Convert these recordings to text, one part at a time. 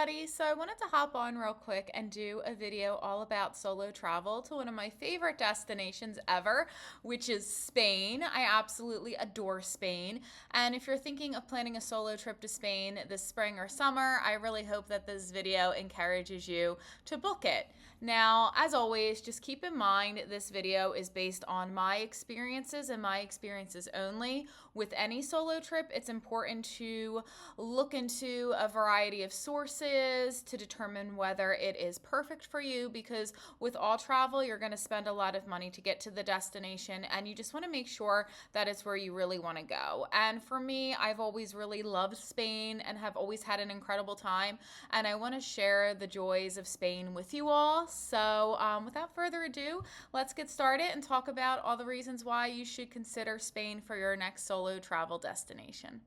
everybody. So I wanted to hop on real quick and do a video all about solo travel to one of my favorite destinations ever, which is Spain. I absolutely adore Spain. And if you're thinking of planning a solo trip to Spain this spring or summer, I really hope that this video encourages you to book it. Now, as always, just keep in mind this video is based on my experiences and my experiences only. With any solo trip, it's important to look into a variety of sources to determine whether it is perfect for you, because with all travel, you're going to spend a lot of money to get to the destination, and you just want to make sure that it's where you really want to go. And for me, I've always really loved Spain and have always had an incredible time, and I want to share the joys of Spain with you all. So without further ado, let's get started and talk about all the reasons why you should consider Spain for your next solo travel destination.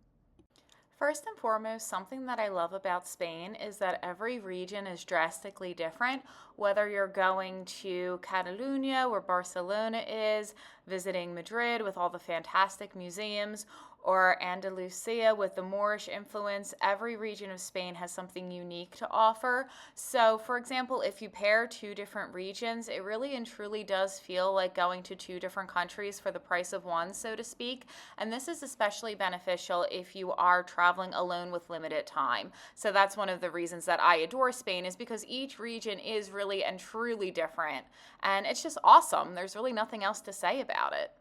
First and foremost, something that I love about Spain is that every region is drastically different. Whether you're going to Catalonia, where Barcelona is, visiting Madrid with all the fantastic museums, or Andalusia with the Moorish influence, every region of Spain has something unique to offer. So, for example, if you pair two different regions, it really and truly does feel like going to two different countries for the price of one, so to speak. And this is especially beneficial if you are traveling alone with limited time. So that's one of the reasons that I adore Spain, is because each region is really and truly different. And it's just awesome. There's really nothing else to say about it.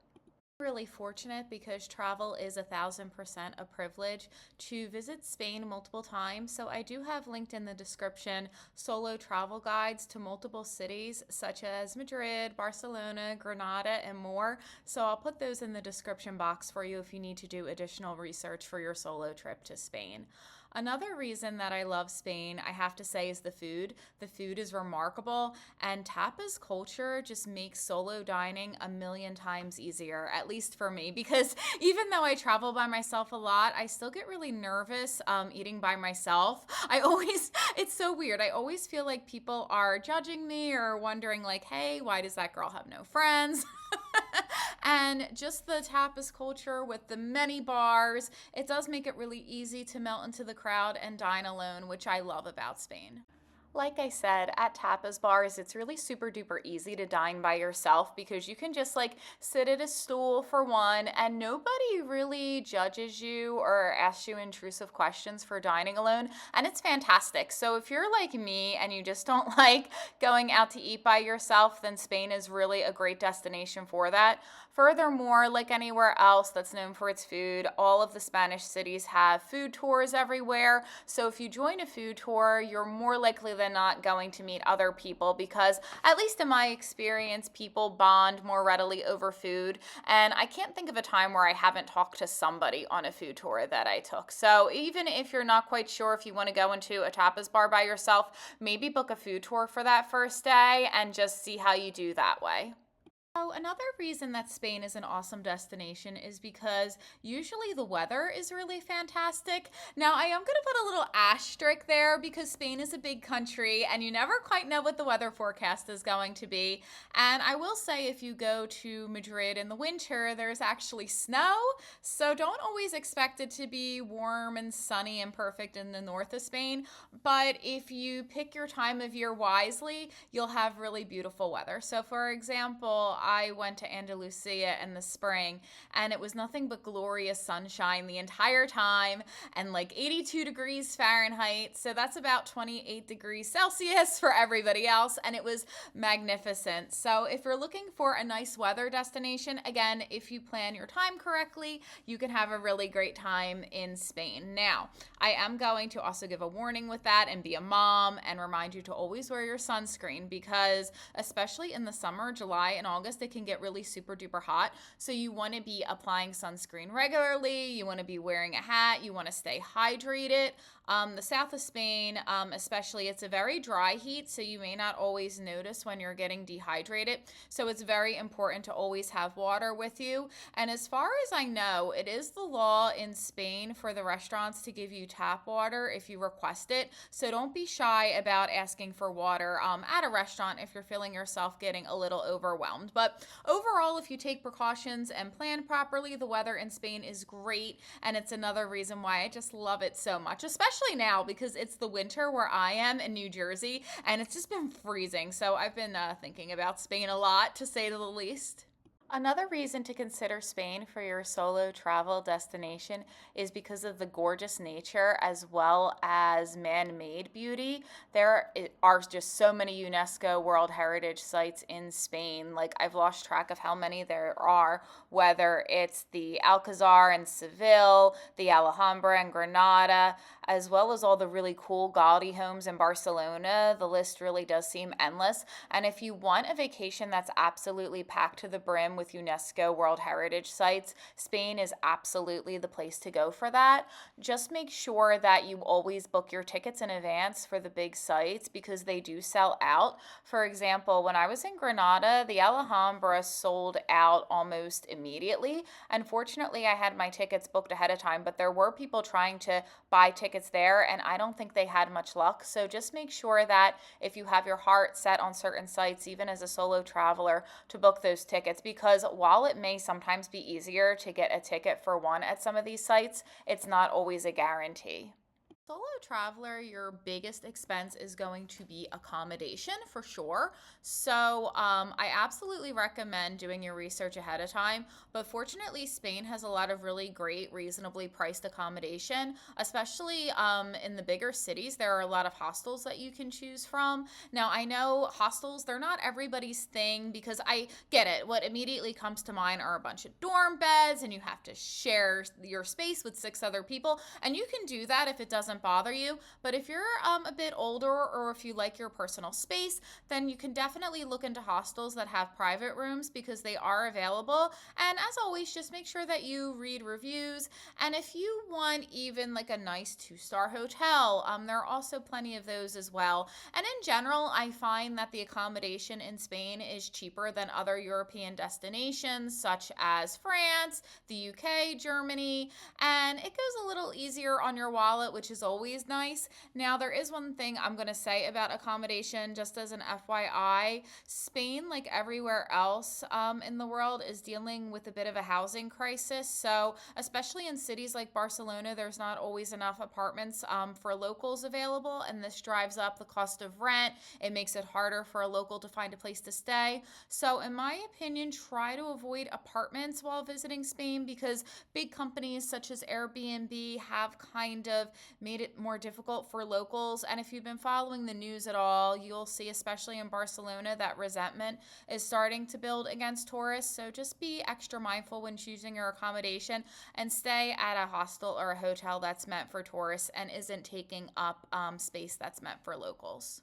Really fortunate because travel is 1,000% a privilege to visit Spain multiple times. So I do have linked in the description solo travel guides to multiple cities such as Madrid, Barcelona, Granada, and more. So I'll put those in the description box for you if you need to do additional research for your solo trip to Spain. Another reason that I love Spain, I have to say, is the food. The food is remarkable, and tapas culture just makes solo dining a million times easier, at least for me, because even though I travel by myself a lot, I still get really nervous eating by myself. It's so weird. I always feel like people are judging me or wondering like, hey, why does that girl have no friends? And just the tapas culture with the many bars, it does make it really easy to melt into the crowd and dine alone, which I love about Spain. Like I said, at tapas bars, it's really super duper easy to dine by yourself because you can just like sit at a stool for one, and nobody really judges you or asks you intrusive questions for dining alone, and it's fantastic. So if you're like me and you just don't like going out to eat by yourself, then Spain is really a great destination for that. Furthermore, like anywhere else that's known for its food, all of the Spanish cities have food tours everywhere. So if you join a food tour, you're more likely than not going to meet other people because, at least in my experience, people bond more readily over food. And I can't think of a time where I haven't talked to somebody on a food tour that I took. So even if you're not quite sure if you want to go into a tapas bar by yourself, maybe book a food tour for that first day and just see how you do that way. So another reason that Spain is an awesome destination is because usually the weather is really fantastic. Now, I am going to put a little asterisk there because Spain is a big country and you never quite know what the weather forecast is going to be. And I will say, if you go to Madrid in the winter, there's actually snow. So don't always expect it to be warm and sunny and perfect in the north of Spain. But if you pick your time of year wisely, you'll have really beautiful weather. So for example, I went to Andalusia in the spring, and it was nothing but glorious sunshine the entire time and like 82 degrees Fahrenheit. So that's about 28 degrees Celsius for everybody else, and it was magnificent. So if you're looking for a nice weather destination, again, if you plan your time correctly, you can have a really great time in Spain. Now, I am going to also give a warning with that and be a mom and remind you to always wear your sunscreen because, especially in the summer, July and August, it can get really super duper hot. So you want to be applying sunscreen regularly. You want to be wearing a hat. You want to stay hydrated. The south of Spain, especially, it's a very dry heat, so you may not always notice when you're getting dehydrated. So it's very important to always have water with you. And as far as I know, it is the law in Spain for the restaurants to give you tap water if you request it. So don't be shy about asking for water at a restaurant if you're feeling yourself getting a little overwhelmed. But overall, if you take precautions and plan properly, the weather in Spain is great. And it's another reason why I just love it so much, especially now because it's the winter where I am in New Jersey and it's just been freezing. So I've been thinking about Spain a lot, to say the least. Another reason to consider Spain for your solo travel destination is because of the gorgeous nature as well as man made beauty. There are just so many UNESCO World Heritage sites in Spain. Like, I've lost track of how many there are, whether it's the Alcazar in Seville, the Alhambra in Granada, as well as all the really cool Gaudi homes in Barcelona. The list really does seem endless. And if you want a vacation that's absolutely packed to the brim with UNESCO World Heritage sites, Spain is absolutely the place to go for that. Just make sure that you always book your tickets in advance for the big sites because they do sell out. For example, when I was in Granada, the Alhambra sold out almost immediately. Unfortunately, I had my tickets booked ahead of time, but there were people trying to buy tickets there, and I don't think they had much luck. So just make sure that if you have your heart set on certain sites, even as a solo traveler, to book those tickets, because while it may sometimes be easier to get a ticket for one at some of these sites, it's not always a guarantee. Solo traveler, your biggest expense is going to be accommodation for sure. So I absolutely recommend doing your research ahead of time. But fortunately, Spain has a lot of really great, reasonably priced accommodation, especially in the bigger cities. There are a lot of hostels that you can choose from. Now, I know hostels, they're not everybody's thing because I get it. What immediately comes to mind are a bunch of dorm beds and you have to share your space with 6 other people. And you can do that if it doesn't bother you. But if you're a bit older or if you like your personal space, then you can definitely look into hostels that have private rooms because they are available. And as always, just make sure that you read reviews. And if you want even like a nice 2-star hotel, there are also plenty of those as well. And in general, I find that the accommodation in Spain is cheaper than other European destinations such as France, the UK, Germany, and it goes a little easier on your wallet, which is always nice. Now, there is one thing I'm going to say about accommodation, just as an FYI. Spain, like everywhere else in the world, is dealing with a bit of a housing crisis. So, especially in cities like Barcelona, there's not always enough apartments for locals available, and this drives up the cost of rent. It makes it harder for a local to find a place to stay. So, in my opinion, try to avoid apartments while visiting Spain because big companies such as Airbnb have kind of made it more difficult for locals. And if you've been following the news at all, you'll see, especially in Barcelona, that resentment is starting to build against tourists. So just be extra mindful when choosing your accommodation and stay at a hostel or a hotel that's meant for tourists and isn't taking up space that's meant for locals.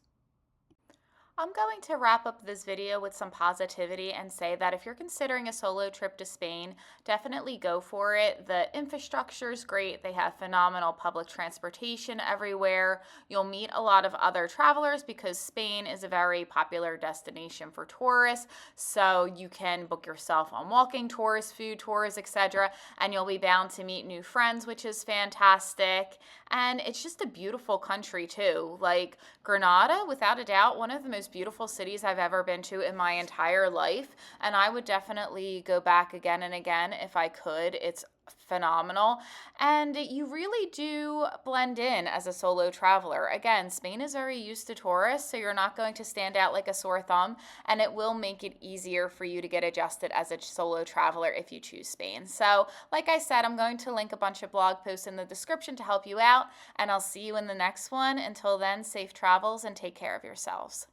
I'm going to wrap up this video with some positivity and say that if you're considering a solo trip to Spain, definitely go for it. The infrastructure is great. They have phenomenal public transportation everywhere. You'll meet a lot of other travelers because Spain is a very popular destination for tourists. So you can book yourself on walking tours, food tours, etc. And you'll be bound to meet new friends, which is fantastic. And it's just a beautiful country too. Like Granada, without a doubt, one of the most beautiful cities I've ever been to in my entire life. And I would definitely go back again and again if I could. It's phenomenal. And you really do blend in as a solo traveler. Again, Spain is very used to tourists, so you're not going to stand out like a sore thumb, and it will make it easier for you to get adjusted as a solo traveler if you choose Spain. So, like I said, I'm going to link a bunch of blog posts in the description to help you out, and I'll see you in the next one. Until then, safe travels and take care of yourselves.